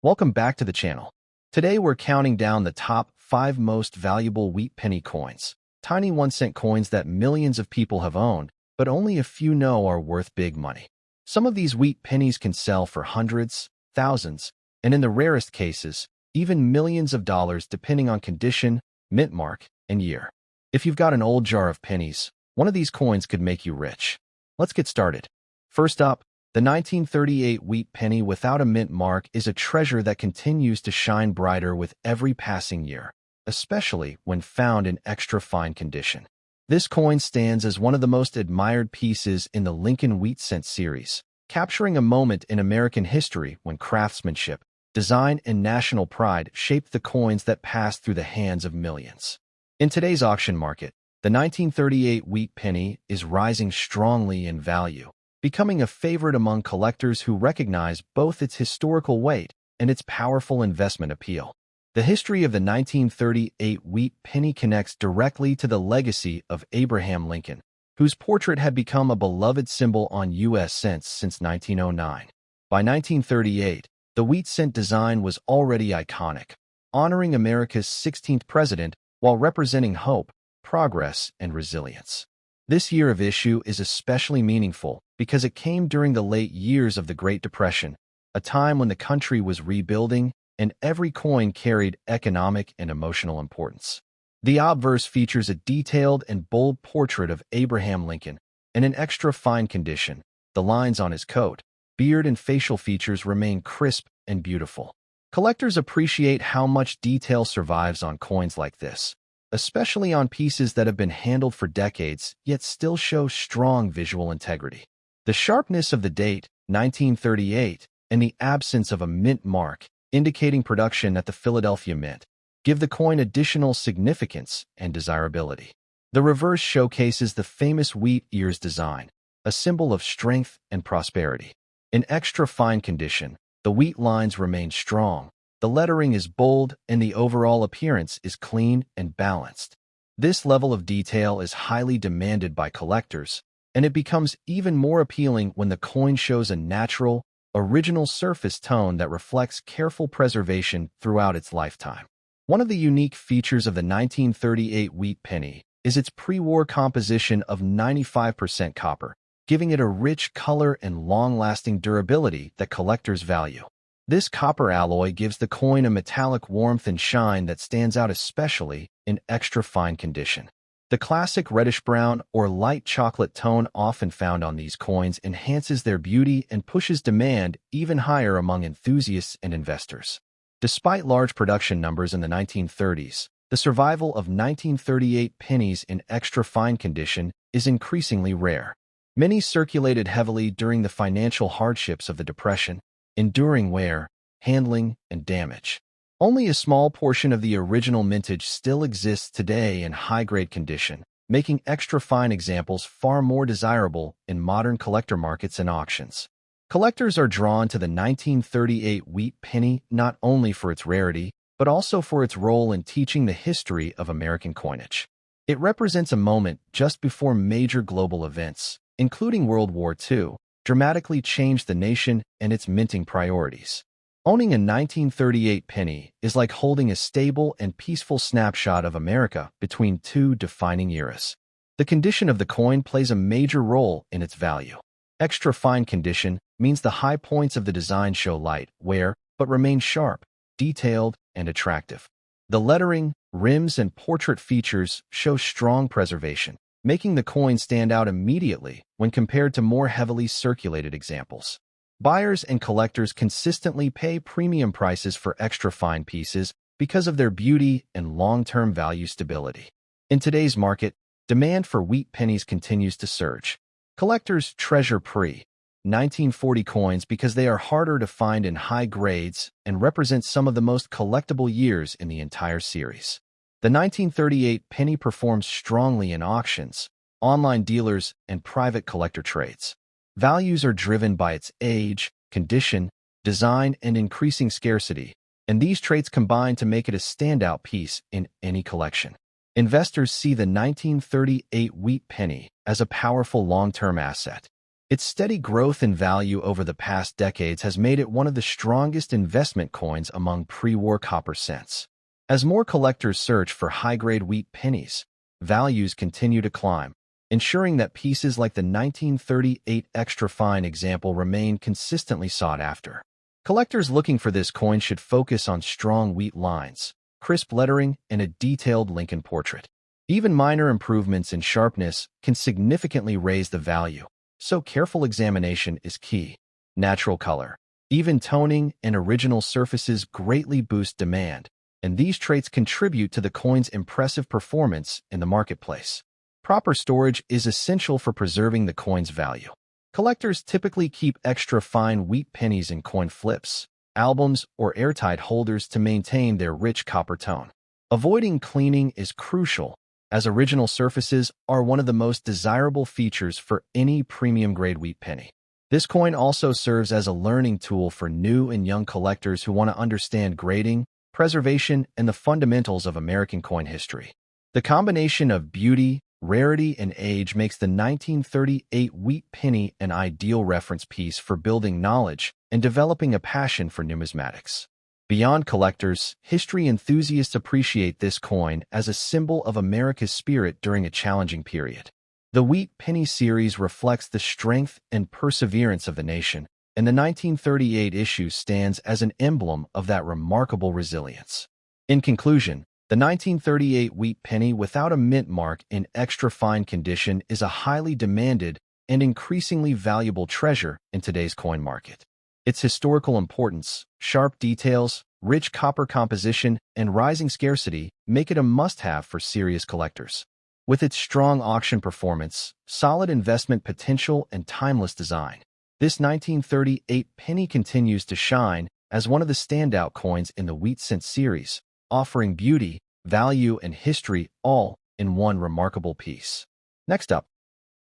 Welcome back to the channel. Today we're counting down the top 5 most valuable wheat penny coins, tiny 1-cent coins that millions of people have owned, but only a few know are worth big money. Some of these wheat pennies can sell for hundreds, thousands, and in the rarest cases, even millions of dollars depending on condition, mint mark, and year. If you've got an old jar of pennies, one of these coins could make you rich. Let's get started. First up, the 1938 wheat penny without a mint mark is a treasure that continues to shine brighter with every passing year, especially when found in extra fine condition. This coin stands as one of the most admired pieces in the Lincoln Wheat Cent series, capturing a moment in American history when craftsmanship, design, and national pride shaped the coins that passed through the hands of millions. In today's auction market, the 1938 wheat penny is rising strongly in value, becoming a favorite among collectors who recognize both its historical weight and its powerful investment appeal. The history of the 1938 wheat penny connects directly to the legacy of Abraham Lincoln, whose portrait had become a beloved symbol on U.S. cents since 1909. By 1938, the wheat cent design was already iconic, honoring America's 16th president while representing hope, progress, and resilience. This year of issue is especially meaningful because it came during the late years of the Great Depression, a time when the country was rebuilding and every coin carried economic and emotional importance. The obverse features a detailed and bold portrait of Abraham Lincoln, and in extra fine condition. The lines on his coat, beard, and facial features remain crisp and beautiful. Collectors appreciate how much detail survives on coins like this, especially on pieces that have been handled for decades yet still show strong visual integrity. The sharpness of the date, 1938, and the absence of a mint mark, indicating production at the Philadelphia Mint, give the coin additional significance and desirability. The reverse showcases the famous wheat ears design, a symbol of strength and prosperity. In extra fine condition, the wheat lines remain strong, the lettering is bold, and the overall appearance is clean and balanced. This level of detail is highly demanded by collectors, and it becomes even more appealing when the coin shows a natural, original surface tone that reflects careful preservation throughout its lifetime. One of the unique features of the 1938 wheat penny is its pre-war composition of 95% copper, giving it a rich color and long-lasting durability that collectors value. This copper alloy gives the coin a metallic warmth and shine that stands out especially in extra fine condition. The classic reddish-brown or light chocolate tone often found on these coins enhances their beauty and pushes demand even higher among enthusiasts and investors. Despite large production numbers in the 1930s, the survival of 1938 pennies in extra fine condition is increasingly rare. Many circulated heavily during the financial hardships of the Depression, enduring wear, handling, and damage. Only a small portion of the original mintage still exists today in high-grade condition, making extra fine examples far more desirable in modern collector markets and auctions. Collectors are drawn to the 1938 wheat penny not only for its rarity, but also for its role in teaching the history of American coinage. It represents a moment just before major global events, including World War II, dramatically changed the nation and its minting priorities. Owning a 1938 penny is like holding a stable and peaceful snapshot of America between two defining eras. The condition of the coin plays a major role in its value. Extra fine condition means the high points of the design show light wear but remain sharp, detailed, and attractive. The lettering, rims, and portrait features show strong preservation, making the coin stand out immediately when compared to more heavily circulated examples. Buyers and collectors consistently pay premium prices for extra fine pieces because of their beauty and long-term value stability. In today's market, demand for wheat pennies continues to surge. Collectors treasure pre-1940 coins because they are harder to find in high grades and represent some of the most collectible years in the entire series. The 1938 penny performs strongly in auctions, online dealers, and private collector trades. Values are driven by its age, condition, design, and increasing scarcity, and these traits combine to make it a standout piece in any collection. Investors see the 1938 wheat penny as a powerful long-term asset. Its steady growth in value over the past decades has made it one of the strongest investment coins among pre-war copper cents. As more collectors search for high-grade wheat pennies, values continue to climb, ensuring that pieces like the 1938 extra fine example remain consistently sought after. Collectors looking for this coin should focus on strong wheat lines, crisp lettering, and a detailed Lincoln portrait. Even minor improvements in sharpness can significantly raise the value, so careful examination is key. Natural color, even toning, and original surfaces greatly boost demand, and these traits contribute to the coin's impressive performance in the marketplace. Proper storage is essential for preserving the coin's value. Collectors typically keep extra fine wheat pennies in coin flips, albums, or airtight holders to maintain their rich copper tone. Avoiding cleaning is crucial, as original surfaces are one of the most desirable features for any premium-grade wheat penny. This coin also serves as a learning tool for new and young collectors who want to understand grading, preservation, and the fundamentals of American coin history. The combination of beauty, rarity, and age makes the 1938 wheat penny an ideal reference piece for building knowledge and developing a passion for numismatics. Beyond collectors, history enthusiasts appreciate this coin as a symbol of America's spirit during a challenging period. The Wheat Penny series reflects the strength and perseverance of the nation, and the 1938 issue stands as an emblem of that remarkable resilience. In conclusion, the 1938 wheat penny without a mint mark in extra fine condition is a highly demanded and increasingly valuable treasure in today's coin market. Its historical importance, sharp details, rich copper composition, and rising scarcity make it a must-have for serious collectors. With its strong auction performance, solid investment potential, and timeless design, this 1938 penny continues to shine as one of the standout coins in the wheat cent series, offering beauty, value, and history all in one remarkable piece. Next up,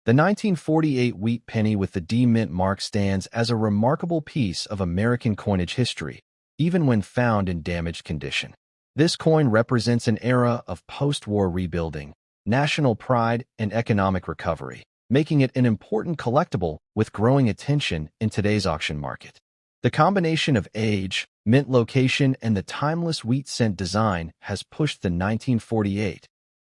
the 1948 wheat penny with the D mint mark stands as a remarkable piece of American coinage history, even when found in damaged condition. This coin represents an era of post-war rebuilding, national pride, and economic recovery, making it an important collectible with growing attention in today's auction market. The combination of age, mint location, and the timeless wheat cent design has pushed the 1948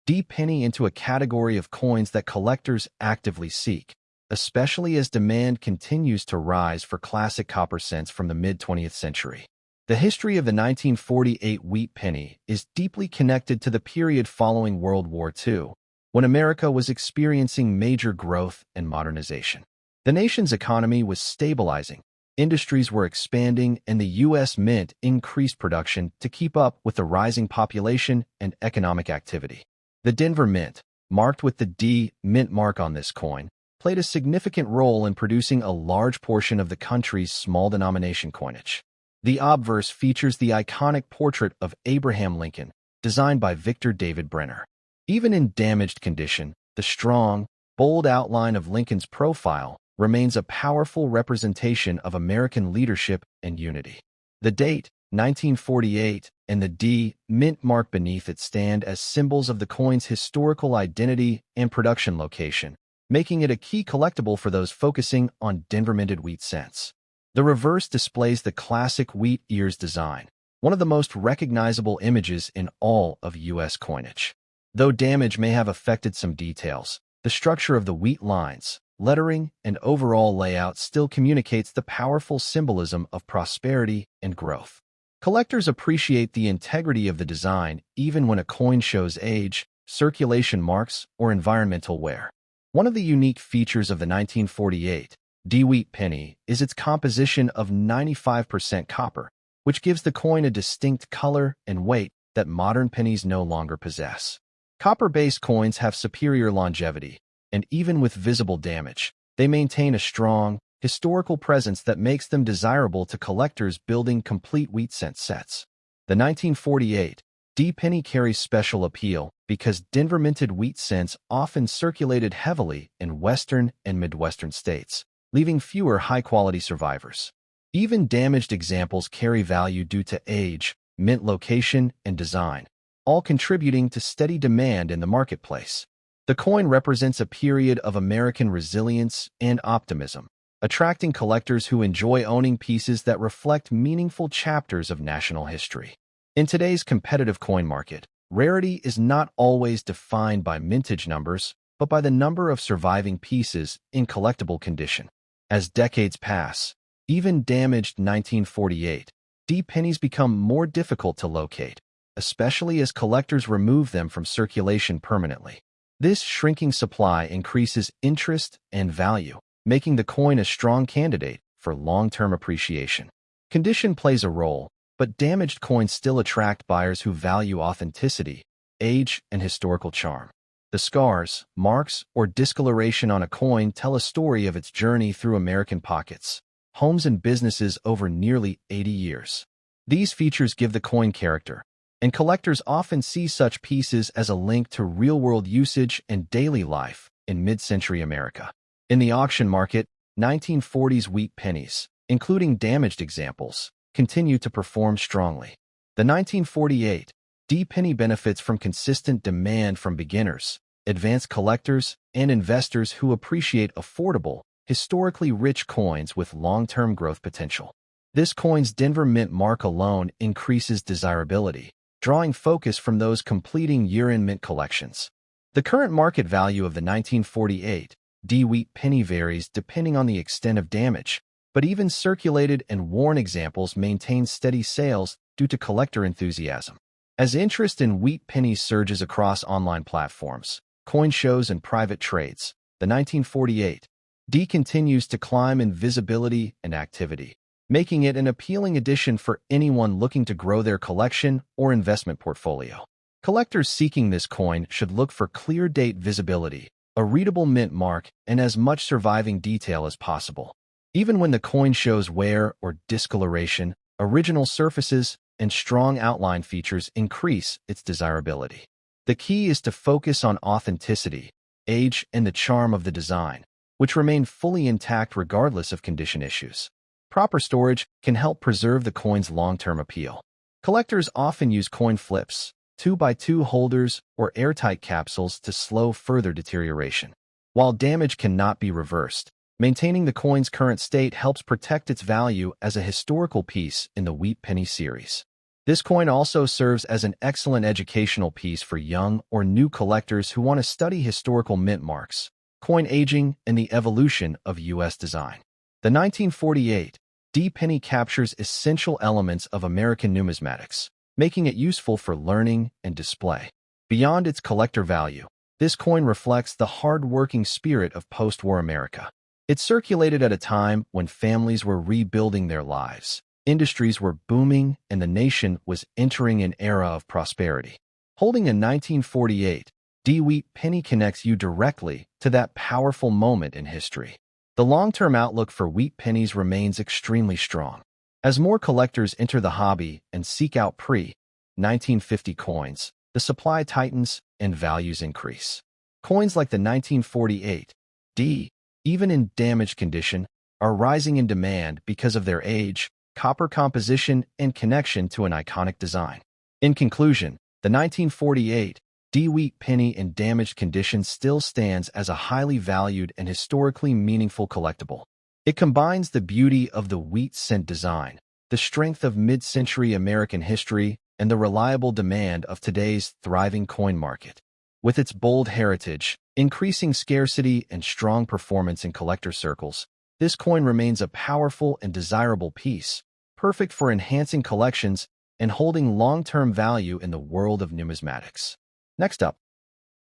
D penny into a category of coins that collectors actively seek, especially as demand continues to rise for classic copper cents from the mid-20th century. The history of the 1948 wheat penny is deeply connected to the period following World War II, when America was experiencing major growth and modernization. The nation's economy was stabilizing, industries were expanding, and the U.S. Mint increased production to keep up with the rising population and economic activity. The Denver Mint, marked with the D mint mark on this coin, played a significant role in producing a large portion of the country's small denomination coinage. The obverse features the iconic portrait of Abraham Lincoln, designed by Victor David Brenner. Even in damaged condition, the strong, bold outline of Lincoln's profile remains a powerful representation of American leadership and unity. The date, 1948, and the D mint mark beneath it stand as symbols of the coin's historical identity and production location, making it a key collectible for those focusing on Denver-minted wheat cents. The reverse displays the classic wheat ears design, one of the most recognizable images in all of U.S. coinage. Though damage may have affected some details, the structure of the wheat lines, lettering, and overall layout still communicates the powerful symbolism of prosperity and growth. Collectors appreciate the integrity of the design even when a coin shows age, circulation marks, or environmental wear. One of the unique features of the 1948 D wheat penny is its composition of 95% copper, which gives the coin a distinct color and weight that modern pennies no longer possess. Copper-based coins have superior longevity, and even with visible damage, they maintain a strong, historical presence that makes them desirable to collectors building complete wheat cent sets. The 1948 D penny carries special appeal because Denver-minted wheat cents often circulated heavily in western and midwestern states, leaving fewer high-quality survivors. Even damaged examples carry value due to age, mint location, and design, all contributing to steady demand in the marketplace. The coin represents a period of American resilience and optimism, attracting collectors who enjoy owning pieces that reflect meaningful chapters of national history. In today's competitive coin market, rarity is not always defined by mintage numbers, but by the number of surviving pieces in collectible condition. As decades pass, even damaged 1948 D pennies become more difficult to locate, especially as collectors remove them from circulation permanently. This shrinking supply increases interest and value, making the coin a strong candidate for long-term appreciation. Condition plays a role, but damaged coins still attract buyers who value authenticity, age, and historical charm. The scars, marks, or discoloration on a coin tell a story of its journey through American pockets, homes, and businesses over nearly 80 years. These features give the coin character, and collectors often see such pieces as a link to real-world usage and daily life in mid-century America. In the auction market, 1940s wheat pennies, including damaged examples, continue to perform strongly. The 1948 D penny benefits from consistent demand from beginners, advanced collectors, and investors who appreciate affordable, historically rich coins with long-term growth potential. This coin's Denver Mint mark alone increases desirability, drawing focus from those completing year-end mint collections. The current market value of the 1948 D wheat penny varies depending on the extent of damage, but even circulated and worn examples maintain steady sales due to collector enthusiasm. As interest in wheat pennies surges across online platforms, coin shows, and private trades, the 1948 D continues to climb in visibility and activity, making it an appealing addition for anyone looking to grow their collection or investment portfolio. Collectors seeking this coin should look for clear date visibility, a readable mint mark, and as much surviving detail as possible. Even when the coin shows wear or discoloration, original surfaces and strong outline features increase its desirability. The key is to focus on authenticity, age, and the charm of the design, which remain fully intact regardless of condition issues. Proper storage can help preserve the coin's long-term appeal. Collectors often use coin flips, 2x2 holders, or airtight capsules to slow further deterioration. While damage cannot be reversed, maintaining the coin's current state helps protect its value as a historical piece in the wheat penny series. This coin also serves as an excellent educational piece for young or new collectors who want to study historical mint marks, coin aging, and the evolution of U.S. design. The 1948 D penny captures essential elements of American numismatics, making it useful for learning and display. Beyond its collector value, this coin reflects the hard-working spirit of post-war America. It circulated at a time when families were rebuilding their lives, industries were booming, and the nation was entering an era of prosperity. Holding a 1948 D wheat penny connects you directly to that powerful moment in history. The long-term outlook for wheat pennies remains extremely strong. As more collectors enter the hobby and seek out pre-1950 coins, the supply tightens and values increase. Coins like the 1948 D, even in damaged condition, are rising in demand because of their age, copper composition, and connection to an iconic design. In conclusion, the 1948 D wheat penny in damaged condition still stands as a highly valued and historically meaningful collectible. It combines the beauty of the wheat cent design, the strength of mid-century American history, and the reliable demand of today's thriving coin market. With its bold heritage, increasing scarcity, and strong performance in collector circles, this coin remains a powerful and desirable piece, perfect for enhancing collections and holding long-term value in the world of numismatics. Next up,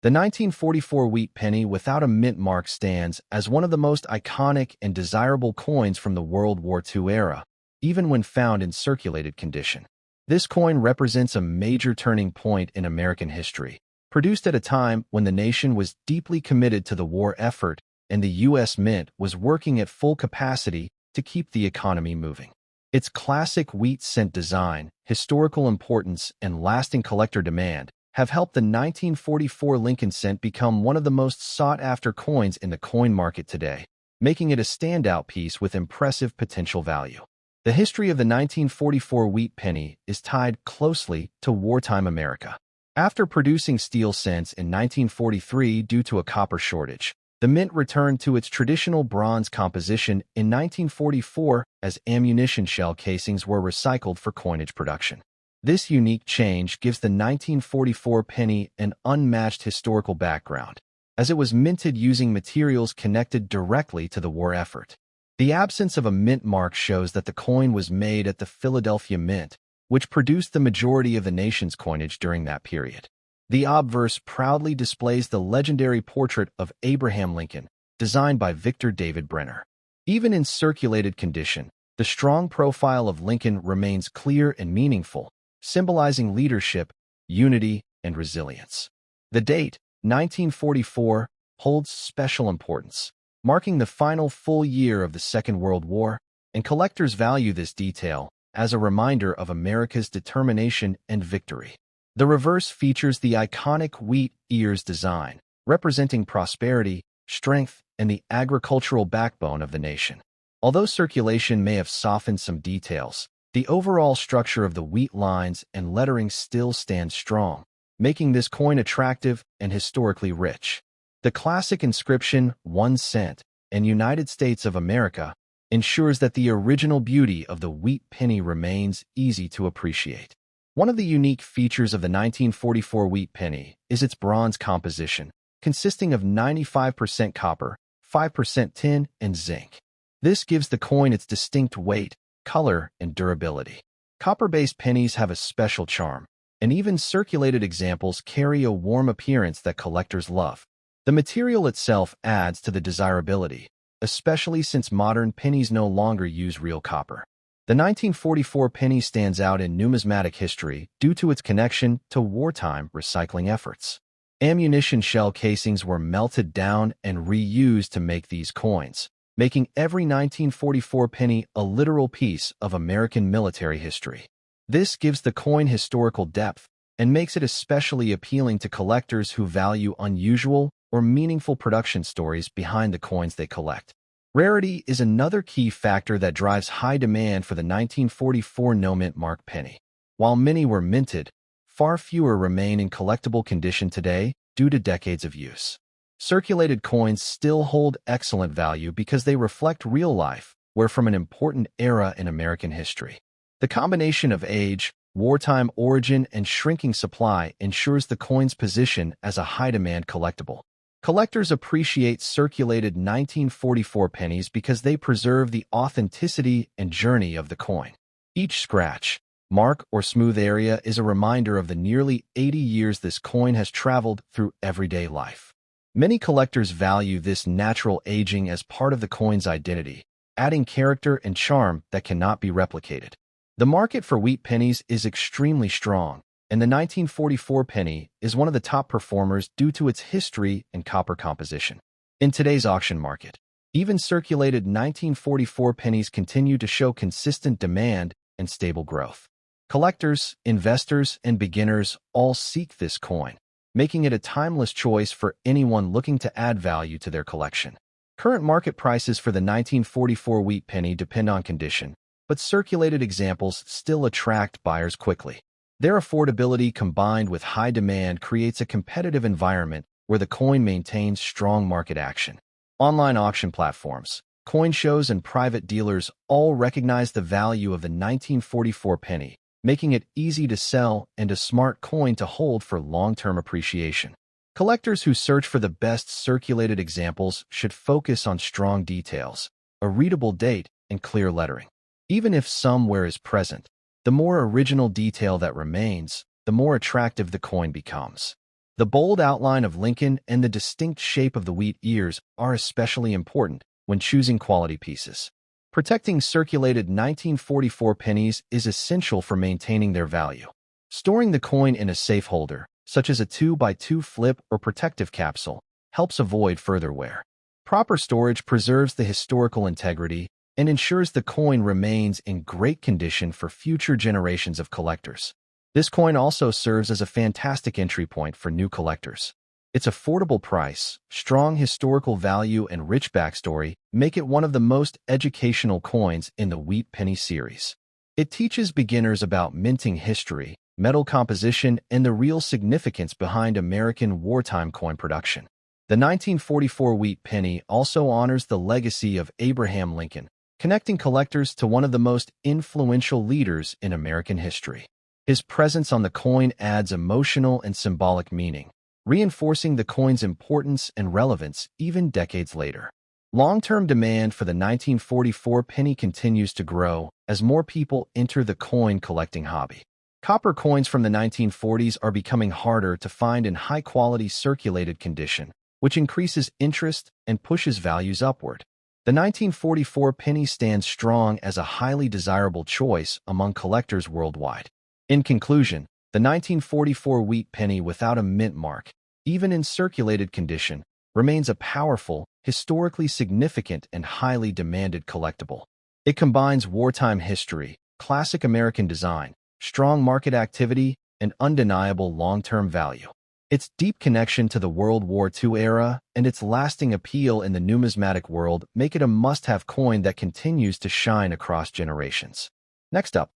the 1944 wheat penny without a mint mark stands as one of the most iconic and desirable coins from the World War II era, even when found in circulated condition. This coin represents a major turning point in American history, produced at a time when the nation was deeply committed to the war effort and the U.S. Mint was working at full capacity to keep the economy moving. Its classic wheat cent design, historical importance, and lasting collector demand have helped the 1944 Lincoln cent become one of the most sought-after coins in the coin market today, making it a standout piece with impressive potential value. The history of the 1944 wheat penny is tied closely to wartime America. After producing steel cents in 1943 due to a copper shortage, the mint returned to its traditional bronze composition in 1944 as ammunition shell casings were recycled for coinage production. This unique change gives the 1944 penny an unmatched historical background, as it was minted using materials connected directly to the war effort. The absence of a mint mark shows that the coin was made at the Philadelphia Mint, which produced the majority of the nation's coinage during that period. The obverse proudly displays the legendary portrait of Abraham Lincoln, designed by Victor David Brenner. Even in circulated condition, the strong profile of Lincoln remains clear and meaningful, symbolizing leadership, unity, and resilience. The date, 1944, holds special importance, marking the final full year of the Second World War, and collectors value this detail as a reminder of America's determination and victory. The reverse features the iconic wheat ears design, representing prosperity, strength, and the agricultural backbone of the nation. Although circulation may have softened some details, the overall structure of the wheat lines and lettering still stands strong, making this coin attractive and historically rich. The classic inscription, 1 cent, and United States of America, ensures that the original beauty of the wheat penny remains easy to appreciate. One of the unique features of the 1944 wheat penny is its bronze composition, consisting of 95% copper, 5% tin, and zinc. This gives the coin its distinct weight, color, and durability. Copper-based pennies have a special charm, and even circulated examples carry a warm appearance that collectors love. The material itself adds to the desirability, especially since modern pennies no longer use real copper. The 1944 penny stands out in numismatic history due to its connection to wartime recycling efforts. Ammunition shell casings were melted down and reused to make these coins, making every 1944 penny a literal piece of American military history. This gives the coin historical depth and makes it especially appealing to collectors who value unusual or meaningful production stories behind the coins they collect. Rarity is another key factor that drives high demand for the 1944 no-mint mark penny. While many were minted, far fewer remain in collectible condition today due to decades of use. Circulated coins still hold excellent value because they reflect real life, were from an important era in American history. The combination of age, wartime origin, and shrinking supply ensures the coin's position as a high-demand collectible. Collectors appreciate circulated 1944 pennies because they preserve the authenticity and journey of the coin. Each scratch, mark, or smooth area is a reminder of the nearly 80 years this coin has traveled through everyday life. Many collectors value this natural aging as part of the coin's identity, adding character and charm that cannot be replicated. The market for wheat pennies is extremely strong, and the 1944 penny is one of the top performers due to its history and copper composition. In today's auction market, even circulated 1944 pennies continue to show consistent demand and stable growth. Collectors, investors, and beginners all seek this coin, making it a timeless choice for anyone looking to add value to their collection. Current market prices for the 1944 wheat penny depend on condition, but circulated examples still attract buyers quickly. Their affordability combined with high demand creates a competitive environment where the coin maintains strong market action. Online auction platforms, coin shows, and private dealers all recognize the value of the 1944 penny, making it easy to sell and a smart coin to hold for long-term appreciation. Collectors who search for the best circulated examples should focus on strong details, a readable date, and clear lettering. Even if some wear is present, the more original detail that remains, the more attractive the coin becomes. The bold outline of Lincoln and the distinct shape of the wheat ears are especially important when choosing quality pieces. Protecting circulated 1944 pennies is essential for maintaining their value. Storing the coin in a safe holder, such as a 2x2 flip or protective capsule, helps avoid further wear. Proper storage preserves the historical integrity and ensures the coin remains in great condition for future generations of collectors. This coin also serves as a fantastic entry point for new collectors. Its affordable price, strong historical value, and rich backstory make it one of the most educational coins in the wheat penny series. It teaches beginners about minting history, metal composition, and the real significance behind American wartime coin production. The 1944 wheat penny also honors the legacy of Abraham Lincoln, connecting collectors to one of the most influential leaders in American history. His presence on the coin adds emotional and symbolic meaning, reinforcing the coin's importance and relevance even decades later. Long-term demand for the 1944 penny continues to grow as more people enter the coin collecting hobby. Copper coins from the 1940s are becoming harder to find in high-quality circulated condition, which increases interest and pushes values upward. The 1944 penny stands strong as a highly desirable choice among collectors worldwide. In conclusion, the 1944 wheat penny without a mint mark, even in circulated condition, remains a powerful, historically significant, and highly demanded collectible. It combines wartime history, classic American design, strong market activity, and undeniable long-term value. Its deep connection to the World War II era and its lasting appeal in the numismatic world make it a must-have coin that continues to shine across generations. Next up,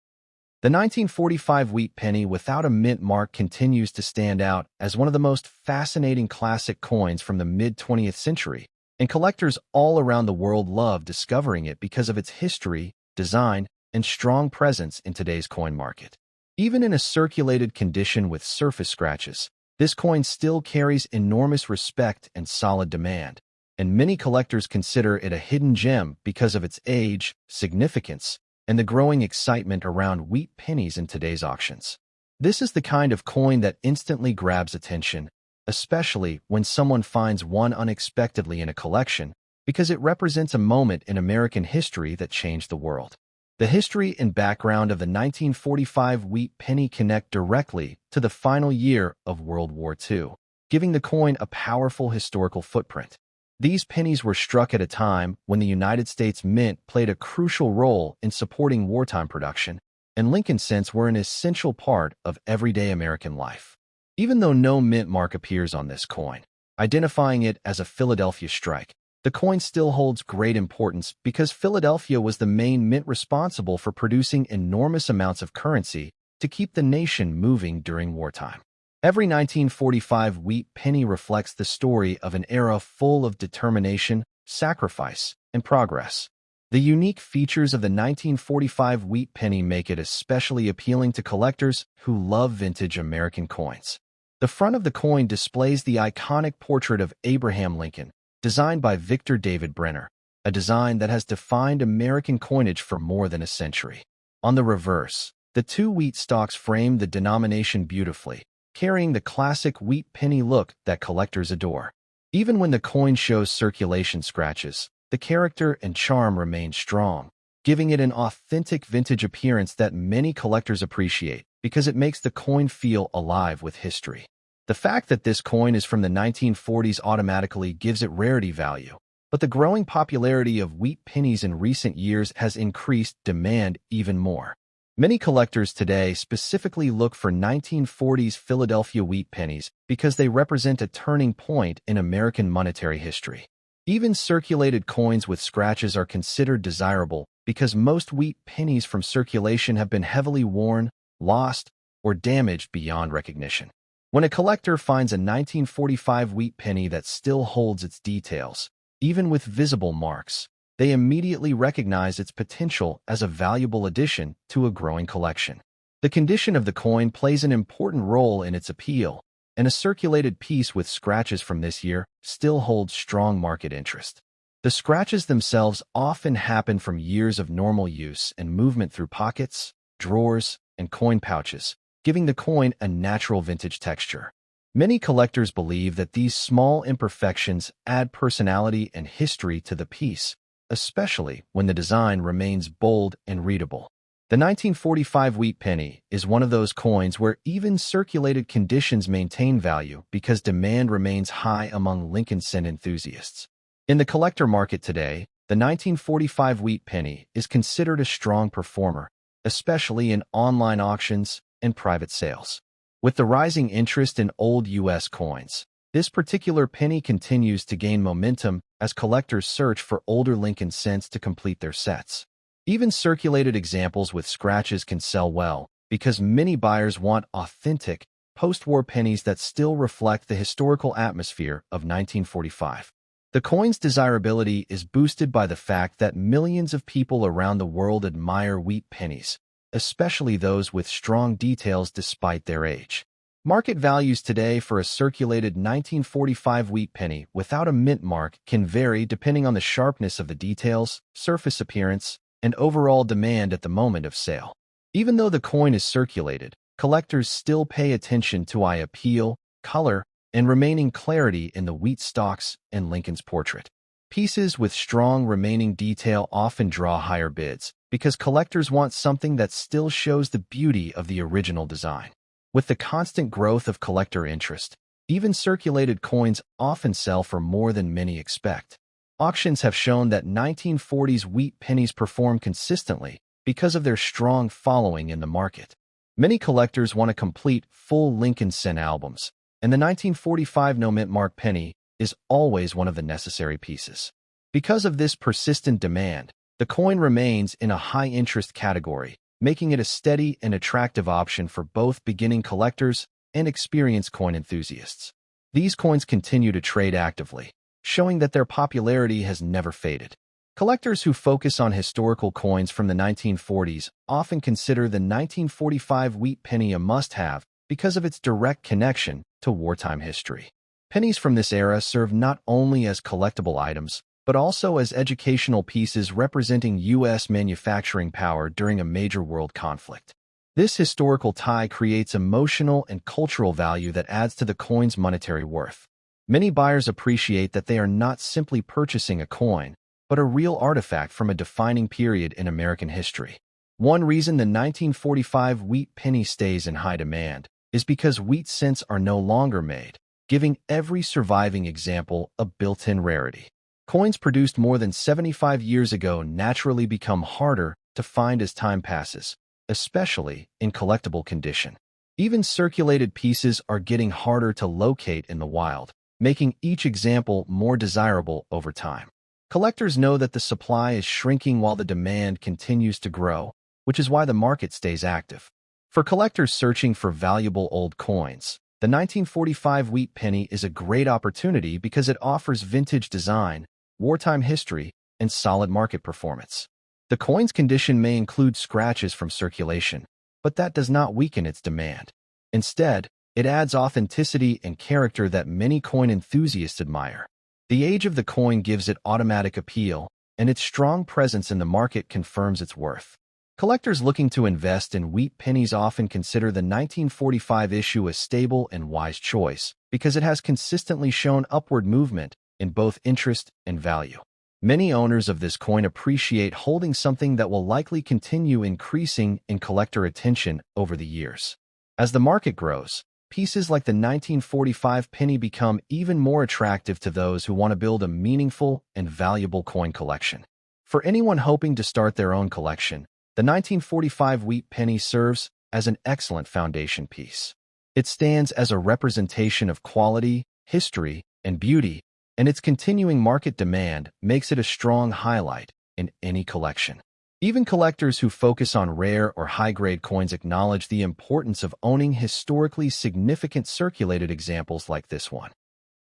the 1945 wheat penny without a mint mark continues to stand out as one of the most fascinating classic coins from the mid-20th century, and collectors all around the world love discovering it because of its history, design, and strong presence in today's coin market. Even in a circulated condition with surface scratches, this coin still carries enormous respect and solid demand, and many collectors consider it a hidden gem because of its age, significance, and the growing excitement around wheat pennies in today's auctions. This is the kind of coin that instantly grabs attention, especially when someone finds one unexpectedly in a collection, because it represents a moment in American history that changed the world. The history and background of the 1945 wheat penny connect directly to the final year of World War II, giving the coin a powerful historical footprint. These pennies were struck at a time when the United States Mint played a crucial role in supporting wartime production, and Lincoln cents were an essential part of everyday American life. Even though no mint mark appears on this coin, identifying it as a Philadelphia strike, the coin still holds great importance because Philadelphia was the main mint responsible for producing enormous amounts of currency to keep the nation moving during wartime. Every 1945 wheat penny reflects the story of an era full of determination, sacrifice, and progress. The unique features of the 1945 wheat penny make it especially appealing to collectors who love vintage American coins. The front of the coin displays the iconic portrait of Abraham Lincoln, designed by Victor David Brenner, a design that has defined American coinage for more than a century. On the reverse, the two wheat stalks frame the denomination beautifully, carrying the classic wheat penny look that collectors adore. Even when the coin shows circulation scratches, the character and charm remain strong, giving it an authentic vintage appearance that many collectors appreciate because it makes the coin feel alive with history. The fact that this coin is from the 1940s automatically gives it rarity value, but the growing popularity of wheat pennies in recent years has increased demand even more. Many collectors today specifically look for 1940s Philadelphia wheat pennies because they represent a turning point in American monetary history. Even circulated coins with scratches are considered desirable because most wheat pennies from circulation have been heavily worn, lost, or damaged beyond recognition. When a collector finds a 1945 wheat penny that still holds its details, even with visible marks, they immediately recognize its potential as a valuable addition to a growing collection. The condition of the coin plays an important role in its appeal, and a circulated piece with scratches from this year still holds strong market interest. The scratches themselves often happen from years of normal use and movement through pockets, drawers, and coin pouches, giving the coin a natural vintage texture. Many collectors believe that these small imperfections add personality and history to the piece, especially when the design remains bold and readable. The 1945 wheat penny is one of those coins where even circulated conditions maintain value because demand remains high among Lincoln cent enthusiasts. In the collector market today, the 1945 wheat penny is considered a strong performer, especially in online auctions and private sales. With the rising interest in old U.S. coins, this particular penny continues to gain momentum as collectors search for older Lincoln cents to complete their sets. Even circulated examples with scratches can sell well because many buyers want authentic, post-war pennies that still reflect the historical atmosphere of 1945. The coin's desirability is boosted by the fact that millions of people around the world admire wheat pennies, especially those with strong details despite their age. Market values today for a circulated 1945 wheat penny without a mint mark can vary depending on the sharpness of the details, surface appearance, and overall demand at the moment of sale. Even though the coin is circulated, collectors still pay attention to eye appeal, color, and remaining clarity in the wheat stalks and Lincoln's portrait. Pieces with strong remaining detail often draw higher bids because collectors want something that still shows the beauty of the original design. With the constant growth of collector interest, even circulated coins often sell for more than many expect. Auctions have shown that 1940s wheat pennies perform consistently because of their strong following in the market. Many collectors want to complete full Lincoln Cent albums, and the 1945 no-mint mark penny is always one of the necessary pieces. Because of this persistent demand, the coin remains in a high-interest category, making it a steady and attractive option for both beginning collectors and experienced coin enthusiasts. These coins continue to trade actively, showing that their popularity has never faded. Collectors who focus on historical coins from the 1940s often consider the 1945 wheat penny a must-have because of its direct connection to wartime history. Pennies from this era serve not only as collectible items, but also as educational pieces representing U.S. manufacturing power during a major world conflict. This historical tie creates emotional and cultural value that adds to the coin's monetary worth. Many buyers appreciate that they are not simply purchasing a coin, but a real artifact from a defining period in American history. One reason the 1945 wheat penny stays in high demand is because wheat cents are no longer made, giving every surviving example a built-in rarity. Coins produced more than 75 years ago naturally become harder to find as time passes, especially in collectible condition. Even circulated pieces are getting harder to locate in the wild, making each example more desirable over time. Collectors know that the supply is shrinking while the demand continues to grow, which is why the market stays active. For collectors searching for valuable old coins, the 1945 wheat penny is a great opportunity because it offers vintage design, wartime history, and solid market performance. The coin's condition may include scratches from circulation, but that does not weaken its demand. Instead, it adds authenticity and character that many coin enthusiasts admire. The age of the coin gives it automatic appeal, and its strong presence in the market confirms its worth. Collectors looking to invest in wheat pennies often consider the 1945 issue a stable and wise choice because it has consistently shown upward movement in both interest and value. Many owners of this coin appreciate holding something that will likely continue increasing in collector attention over the years. As the market grows, pieces like the 1945 penny become even more attractive to those who want to build a meaningful and valuable coin collection. For anyone hoping to start their own collection, the 1945 wheat penny serves as an excellent foundation piece. It stands as a representation of quality, history, and beauty, and its continuing market demand makes it a strong highlight in any collection. Even collectors who focus on rare or high-grade coins acknowledge the importance of owning historically significant circulated examples like this one.